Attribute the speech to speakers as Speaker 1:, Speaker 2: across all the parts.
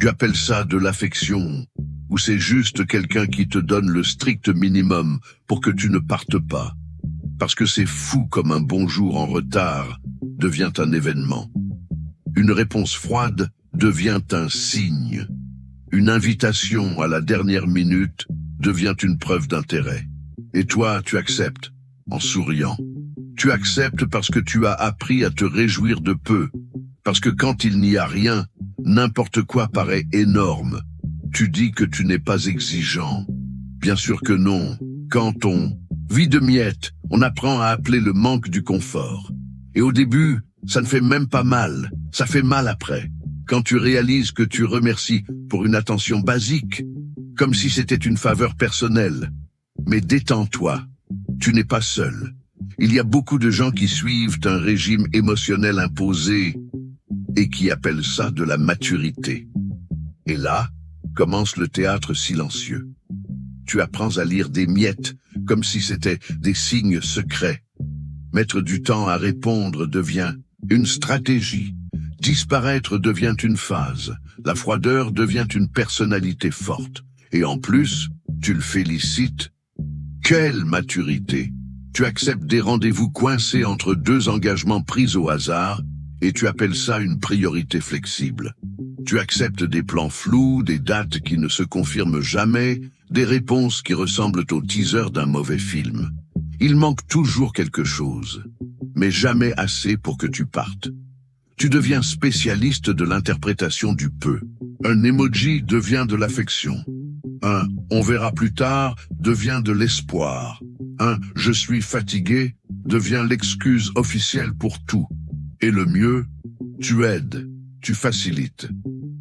Speaker 1: Tu appelles ça de l'affection, ou c'est juste quelqu'un qui te donne le strict minimum pour que tu ne partes pas. Parce que c'est fou comme un bonjour en retard devient un événement. Une réponse froide devient un signe. Une invitation à la dernière minute devient une preuve d'intérêt. Et toi, tu acceptes, en souriant. Tu acceptes parce que tu as appris à te réjouir de peu. Parce que quand il n'y a rien, n'importe quoi paraît énorme. Tu dis que tu n'es pas exigeant. Bien sûr que non. Quand on vit de miettes, on apprend à appeler le manque du confort. Et au début, ça ne fait même pas mal. Ça fait mal après. Quand tu réalises que tu remercies pour une attention basique, comme si c'était une faveur personnelle. Mais détends-toi. Tu n'es pas seul. Il y a beaucoup de gens qui suivent un régime émotionnel imposé et qui appellent ça de la maturité. Et là, commence le théâtre silencieux. Tu apprends à lire des miettes, comme si c'était des signes secrets. Mettre du temps à répondre devient une stratégie. Disparaître devient une phase. La froideur devient une personnalité forte. Et en plus, tu le félicites. Quelle maturité! Tu acceptes des rendez-vous coincés entre deux engagements pris au hasard et tu appelles ça une priorité flexible. Tu acceptes des plans flous, des dates qui ne se confirment jamais, des réponses qui ressemblent au teaser d'un mauvais film. Il manque toujours quelque chose, mais jamais assez pour que tu partes. Tu deviens spécialiste de l'interprétation du peu. Un emoji devient de l'affection. Un « on verra plus tard » devient de l'espoir. Un « je suis fatigué » devient l'excuse officielle pour tout. Et le mieux, tu aides, tu facilites.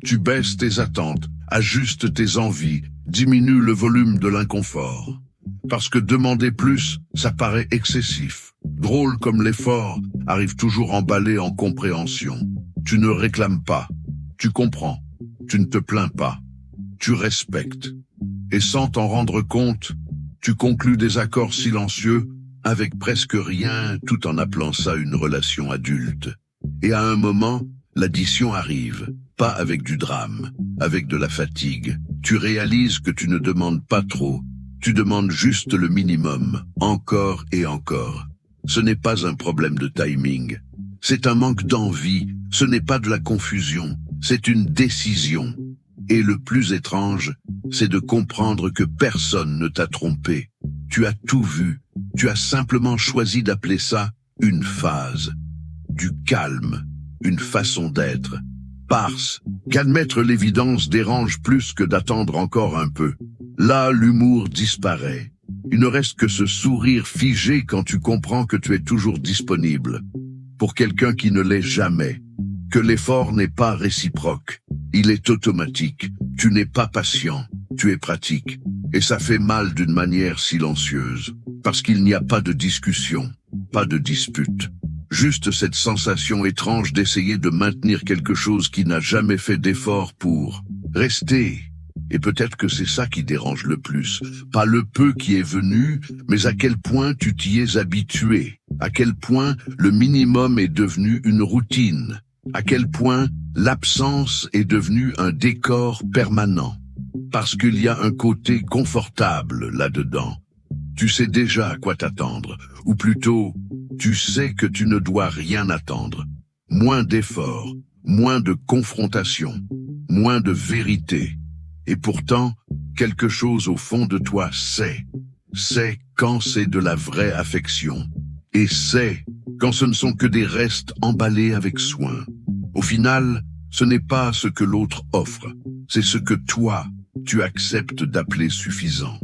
Speaker 1: Tu baisses tes attentes, ajustes tes envies, diminues le volume de l'inconfort. Parce que demander plus, ça paraît excessif. Drôle comme l'effort arrive toujours emballé en compréhension. Tu ne réclames pas, tu comprends, tu ne te plains pas, tu respectes. Et sans t'en rendre compte, tu conclus des accords silencieux avec presque rien tout en appelant ça une relation adulte. Et à un moment, l'addition arrive, pas avec du drame, avec de la fatigue. Tu réalises que tu ne demandes pas trop, tu demandes juste le minimum, encore et encore. Ce n'est pas un problème de timing, c'est un manque d'envie, ce n'est pas de la confusion, c'est une décision. Et le plus étrange, c'est de comprendre que personne ne t'a trompé. Tu as tout vu, tu as simplement choisi d'appeler ça une phase. Du calme, une façon d'être. Parce qu'admettre l'évidence dérange plus que d'attendre encore un peu. Là, l'humour disparaît. Il ne reste que ce sourire figé quand tu comprends que tu es toujours disponible. Pour quelqu'un qui ne l'est jamais. Que l'effort n'est pas réciproque. Il est automatique. Tu n'es pas patient. Tu es pratique. Et ça fait mal d'une manière silencieuse. Parce qu'il n'y a pas de discussion. Pas de dispute. Juste cette sensation étrange d'essayer de maintenir quelque chose qui n'a jamais fait d'effort pour rester. Et peut-être que c'est ça qui dérange le plus. Pas le peu qui est venu, mais à quel point tu t'y es habitué. À quel point le minimum est devenu une routine. À quel point l'absence est devenue un décor permanent. Parce qu'il y a un côté confortable là-dedans. Tu sais déjà à quoi t'attendre. Ou plutôt, tu sais que tu ne dois rien attendre. Moins d'efforts, moins de confrontation, moins de vérité. Et pourtant, quelque chose au fond de toi sait quand c'est de la vraie affection. Et sait quand ce ne sont que des restes emballés avec soin. Au final, ce n'est pas ce que l'autre offre, c'est ce que toi, tu acceptes d'appeler suffisant.